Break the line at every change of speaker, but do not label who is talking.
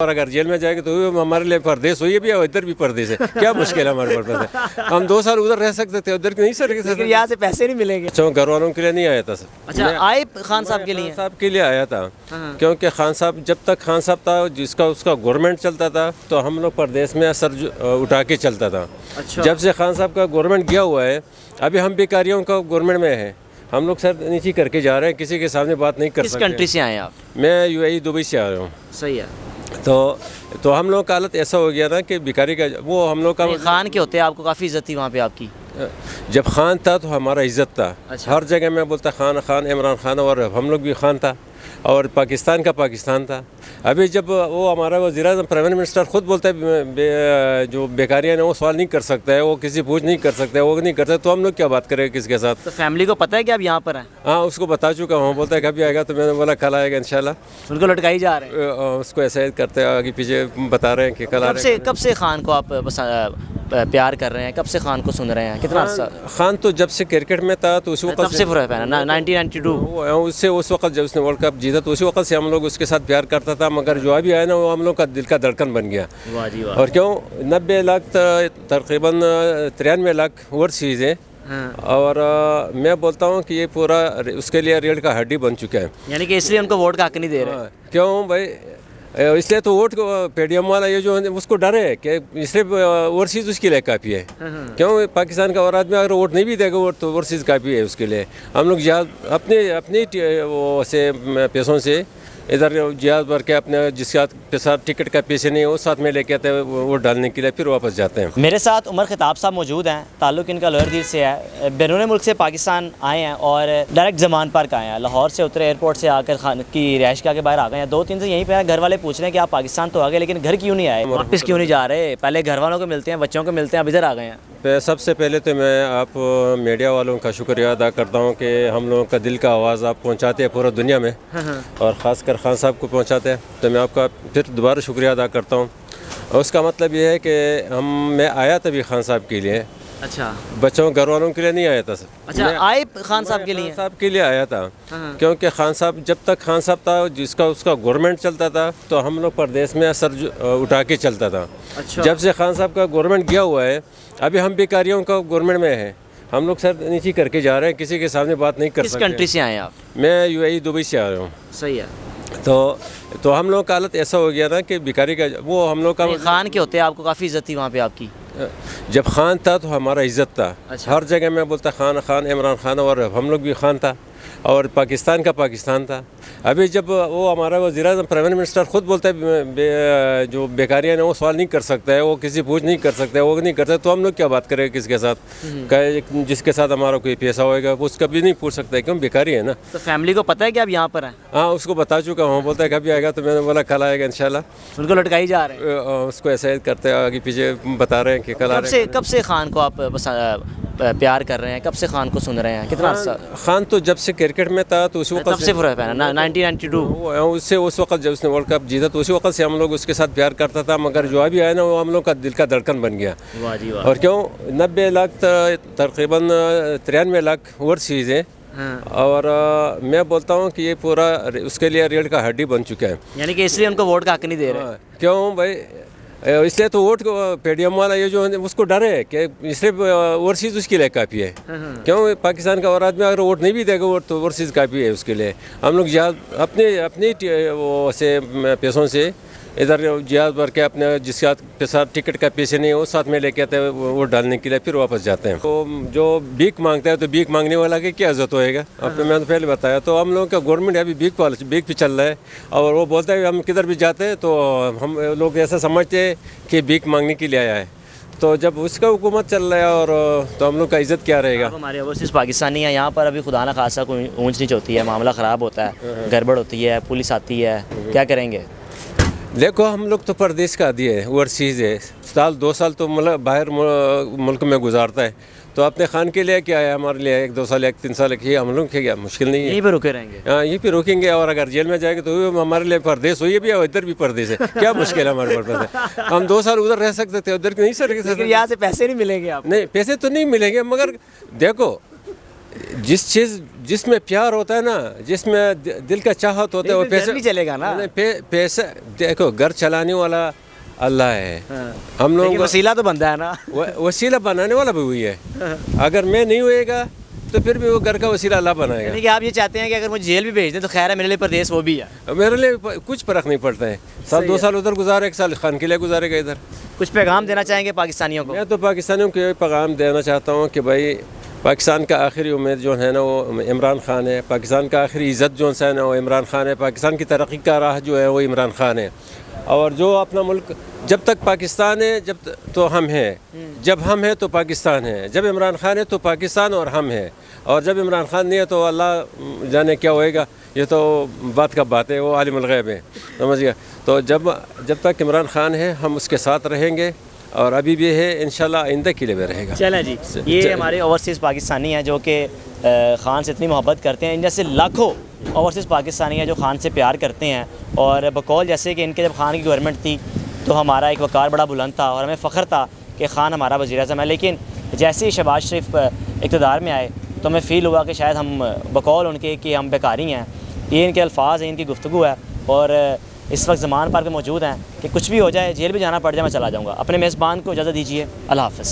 اور اگر جیل میں جائے گے تو ہمارے لیے پردیس ہوئی بھی ہے اور ادھر بھی پردیس ہے. کیا مشکل ہے ہمارے پردیس ہے؟ ہم 2 سال ادھر رہ سکتے تھے, ادھر نہیں سر.
لیکن یہاں سے پیسے نہیں ملیں گے.
اچھا, گھر والوں کے لیے نہیں آیا تھا سر.
اچھا, آئے خان صاحب کے لیے؟
خان صاحب کے لیے آیا تھا, کیونکہ خان صاحب جب تک خان صاحب تھا اس کا گورنمنٹ چلتا تھا تو ہم لوگ پردیس میں سر اٹھا کے چلتا تھا. جب سے خان صاحب کا گورنمنٹ گیا ہوا ہے, ابھی ہم بیکاریوں کا گورنمنٹ میں ہیں, ہم لوگ سر نیچے کر کے جا رہے ہیں, کسی کے سامنے بات نہیں کر سکتے.
کس کنٹری سے آئے ہیں آپ؟
میں UAE دبئی سے آ رہا ہوں.
صحیح ہے.
تو ہم لوگ کا حالت ایسا ہو گیا نا کہ بیکاری کا وہ ہم لوگ کا
خان کے ہوتے ہیں, آپ کو کافی عزت تھی وہاں پہ آپ کی.
جب خان تھا تو ہمارا عزت تھا. ہر جگہ میں بولتا خان خان, عمران خان, اور ہم لوگ بھی خان تھا, اور پاکستان کا پاکستان تھا. ابھی جب وہ ہمارا وزیر اعظم پرائم منسٹر خود بولتا ہے جو بیکاریاں ہیں وہ سوال نہیں کر سکتا ہے, وہ کسی پوچھ نہیں کر سکتا ہے, وہ نہیں کرتا, تو ہم لوگ کیا بات کریں کس کے ساتھ؟
تو فیملی کو پتہ ہے کہ آپ یہاں پر ہیں؟
ہاں, اس کو بتا چکا ہوں. بولتا ہے کبھی آئے گا, تو میں نے بولا کل آئے گا انشاءاللہ.
ان کو لٹکائی جا رہے ہیں.
اس کو ایسا کرتے ہیں, آگے پیچھے بتا رہے ہیں کہ کل آ رہے ہیں.
کب سے خان کو آپ پیار کر رہے ہیں, کب سے خان کو سن رہے ہیں, کتنا عرصہ؟
خان تو جب سے کرکٹ میں تھا تو اس وقت
تب سے 1992
سے اس وقت جب اس نے ورلڈ کپ جیتا تو اسی وقت سے ہم لوگ اس کے ساتھ پیار کرتا تھا. مگر جو ابھی آیا نا وہ ہم لوگ کا دل کا دھڑکن بن گیا. اور کیوں 90 لاکھ تقریباً 93 لاکھ اوورسیز ہیں, اور میں بولتا ہوں کہ یہ پورا اس کے لیے ریڑھ کا ہڈی بن چکا ہے.
یعنی کہ اس لیے ان کو ووٹ کا حق نہیں دے رہے.
کیوں بھائی؟ اس لیے تو ووٹ کو PDM والا یہ جو اس کو ڈر ہے کہ اس لیے اوورسیز اس کے لیے کافی ہے. کیوں پاکستان کا اور آدمی اگر ووٹ نہیں بھی دے گا ووٹ تو اوورسیز کافی ہے اس کے لیے. ہم لوگ اپنے وہ سے پیسوں سے ادھر جہاز بھر کے اپنے جس کے ساتھ ٹکٹ کا پیسے نہیں وہ ساتھ میں لے کے آتے ہیں ووٹ ڈالنے کے لیے, پھر واپس جاتے ہیں.
میرے ساتھ عمر خطاب صاحب موجود ہیں, تعلق ان کا لوئر دیر سے ہے, بیرون ملک سے پاکستان آئے ہیں اور ڈائریکٹ زمان پارک آئے ہیں. لاہور سے اترے, ایئرپورٹ سے آ کر خان کی رہائش کے باہر آ گئے ہیں. 2-3 سے یہیں پہ گھر والے پوچھ رہے ہیں کہ آپ پاکستان تو آ گئے لیکن گھر کیوں نہیں آئے, واپس کیوں نہیں جا رہے؟ پہلے گھر والوں کو ملتے ہیں, بچوں کو ملتے ہیں, اب ادھر آ گئے ہیں.
سب سے پہلے تو میں آپ میڈیا والوں کا شکریہ ادا کرتا ہوں کہ ہم لوگوں کا دل کا آواز آپ پہنچاتے ہیں پورا دنیا میں, اور خاص کر خان صاحب کو پہنچاتے ہیں. تو میں آپ کا پھر دوبارہ شکریہ ادا کرتا ہوں. اور اس کا مطلب یہ ہے کہ میں آیا تھا بھی خان صاحب کے لیے.
اچھا,
بچوں گھر والوں کے لیے نہیں آیا تھا سر.
اچھا, آئے خان صاحب کے لیے؟
خان صاحب کے لیے آیا تھا, کیونکہ خان صاحب جب تک خان صاحب تھا اس کا گورنمنٹ چلتا تھا تو ہم لوگ پردیس میں سر اٹھا کے چلتا تھا. جب سے خان صاحب کا گورنمنٹ گیا ہوا ہے, ابھی ہم بیکاریوں کا گورنمنٹ میں ہیں, ہم لوگ سر نیچے کر کے جا رہے ہیں, کسی کے سامنے بات نہیں کر سکتے.
کس کنٹری سے آئے ہیں آپ؟
میں UAE دبئی سے آ رہا ہوں.
صحیح ہے.
تو ہم لوگ کا حالت ایسا ہو گیا نا کہ بیکاری کا وہ ہم لوگ کا
خان کے ہوتے ہیں, آپ کو کافی عزت تھی وہاں پہ آپ کی.
جب خان تھا تو ہمارا عزت تھا. ہر جگہ میں بولتا خان خان, عمران خان, اور ہم لوگ بھی خان تھا, اور پاکستان کا پاکستان تھا. ابھی جب وہ ہمارا وزیر اعظم پرائم منسٹر خود بولتا ہے جو بیکاریاں ہیں وہ سوال نہیں کر سکتا ہے, وہ کسی پوچھ نہیں کر سکتا ہے, وہ نہیں کرتا, تو ہم لوگ کیا بات کریں کس کے ساتھ؟ جس کے ساتھ ہمارا کوئی پیسہ ہوئے گا اس کا بھی نہیں پوچھ سکتا ہے, کیوں بیکاری ہے نا.
تو فیملی کو پتہ ہے کہ آپ یہاں پر ہیں؟
ہاں, اس کو بتا چکا ہوں. بولتا ہے کبھی آئے گا, تو میں نے بولا کل آئے گا انشاءاللہ.
ان کو لٹکائی جا رہے ہیں.
اس کو ایسا کرتے ہیں, آگے پیچھے بتا رہے ہیں کہ کل آ رہے ہیں.
کب سے خان کو آپ پیار کر رہے ہیں, کب سے خان کو سن رہے ہیں, کتنا عرصہ؟
خان تو جب سے کرکٹ میں تھا تو اسی وقت
تب سے 1992
اس وقت جب اس نے ورلڈ کپ جیتا تو اسی وقت سے ہم لوگ اس کے ساتھ پیار کرتا تھا. مگر جو ابھی آیا نا وہ ہم لوگ کا دل کا دھڑکن بن گیا. اور کیوں 90 لاکھ تقریباً 93 لاکھ اوورسیز ہیں, اور میں بولتا ہوں کہ یہ پورا اس کے لیے ریڑھ کا ہڈی بن چکا ہے.
یعنی کہ اس لیے ان کو ووٹ کا حق نہیں دے رہے.
کیوں بھائی؟ اس لیے تو ووٹ کو PDM والا یہ جو اس کو ڈر ہے کہ اس لیے اوورسیز اس کے لیے کافی ہے. کیوں پاکستان کا اور آدمی اگر ووٹ نہیں بھی دے گا ووٹ تو اوورسیز کافی ہے اس کے لیے. ہم لوگ اپنے وہ سے پیسوں سے ادھر جہاز بھر کے اپنے جس کے ساتھ ٹکٹ کا پیسے نہیں وہ ساتھ میں لے کے آتے ہیں ووٹ ڈالنے کے لیے, پھر واپس جاتے ہیں. تو جو بھیک مانگتا ہے تو بھیک مانگنے والا کی کیا عزت ہوئے گا؟ اب میں نے پہلے بتایا. تو ہم لوگوں کا گورنمنٹ ابھی بھیک پہ چل رہا ہے, اور وہ بولتا ہے ہم کدھر بھی جاتے ہیں تو ہم لوگ ایسا سمجھتے ہیں کہ بھیک مانگنے کے لیے آیا ہے. تو جب اس کا حکومت چل رہا ہے اور تو ہم لوگ کا عزت کیا رہے گا؟
ہمارے اوورسیز پاکستانی ہیں یہاں پر, ابھی خدا نہ خاصا کوئی اونچ نیچ ہوتی ہے, معاملہ خراب ہوتا ہے, گڑبڑ ہوتی ہے, پولیس آتی ہے, کیا کریں گے؟
دیکھو ہم لوگ تو پردیس کا آدھی ہے, اوورسیز ہے. 2 سال تو باہر ملک میں گزارتا ہے, تو اپنے خان کے لیے کیا ہے ہمارے لیے 1-2 سال 1-3 سال کی ہم لوگ کے کیا مشکل نہیں ہے.
یہیں پہ رکے رہیں گے.
ہاں, یہیں پہ روکیں گے, اور اگر جیل میں جائے گے تو ہمارے لیے پردیس ہوئی بھی ہے اور ادھر بھی پردیس ہے. کیا مشکل ہے ہمارے پردیس ہے؟ ہم 2 سال ادھر رہ سکتے تھے, ادھر نہیں سر.
لیکن یہاں سے پیسے نہیں ملیں گے آپ؟
نہیں, پیسے تو نہیں ملیں گے, مگر دیکھو جس میں پیار ہوتا ہے نا، جس میں دل کا چاہت ہوتا ہے، وہ
پیسے نہیں چلے گا نا.
پیسہ دیکھو، گھر چلانے والا اللہ ہے. ہم لوگ
وسیلہ تو بنتا ہے نا.
وسیلہ بنانے والا بھی وہی ہے. اگر میں نہیں ہوئے گا تو پھر بھی وہ گھر کا وسیلہ اللہ بنائے گا.
یعنی کہ آپ یہ چاہتے ہیں کہ اگر مجھے جیل بھی بھیج دیں تو خیر ہے، میرے لیے پردیس وہ بھی ہے.
میرے لیے کچھ فرق نہیں پڑتا ہے. سال 2 سال ادھر گزارے، 1 سال خان کے لیے گزارے گا ادھر.
کچھ پیغام دینا چاہیں گے پاکستانیوں کو؟
میں تو پاکستانیوں کو یہ پیغام دینا چاہتا ہوں کہ بھائی، پاکستان کا آخری امید جو ہے نا وہ عمران خان ہے. پاکستان کا آخری عزت جو ہے نا وہ عمران خان ہے. پاکستان کی ترقی کا راہ جو ہے وہ عمران خان ہے. اور جو اپنا ملک، جب تک پاکستان ہے تو ہم ہیں، جب ہم ہیں تو پاکستان ہے، جب عمران خان ہے تو پاکستان اور ہم ہیں، اور جب عمران خان نہیں ہے تو اللہ جانے کیا ہوئے گا. یہ تو بات کا بات ہے، وہ عالم الغیب ہے، سمجھ گیا. تو جب تک عمران خان ہے ہم اس کے ساتھ رہیں گے، اور ابھی بھی ہے، انشاءاللہ آئندہ کے لیے بھی رہے گا.
چلیں جی، یہ ہمارے اوورسیز پاکستانی ہیں جو کہ خان سے اتنی محبت کرتے ہیں. ان جیسے لاکھوں اوورسیز پاکستانی ہیں جو خان سے پیار کرتے ہیں. اور بقول جیسے کہ ان کے جب خان کی گورنمنٹ تھی تو ہمارا ایک وقار بڑا بلند تھا اور ہمیں فخر تھا کہ خان ہمارا وزیر اعظم ہے. لیکن جیسے ہی شہباز شریف اقتدار میں آئے تو ہمیں فیل ہوا کہ شاید ہم بقول ان کے کہ ہم بیکاری ہیں. یہ ان کے الفاظ ہیں، ان کی گفتگو ہے. اور اس وقت زمان پارک میں موجود ہیں کہ کچھ بھی ہو جائے، جیل بھی جانا پڑ جائے، میں چلا جاؤں گا. اپنے میزبان کو اجازت دیجیے. اللہ حافظ.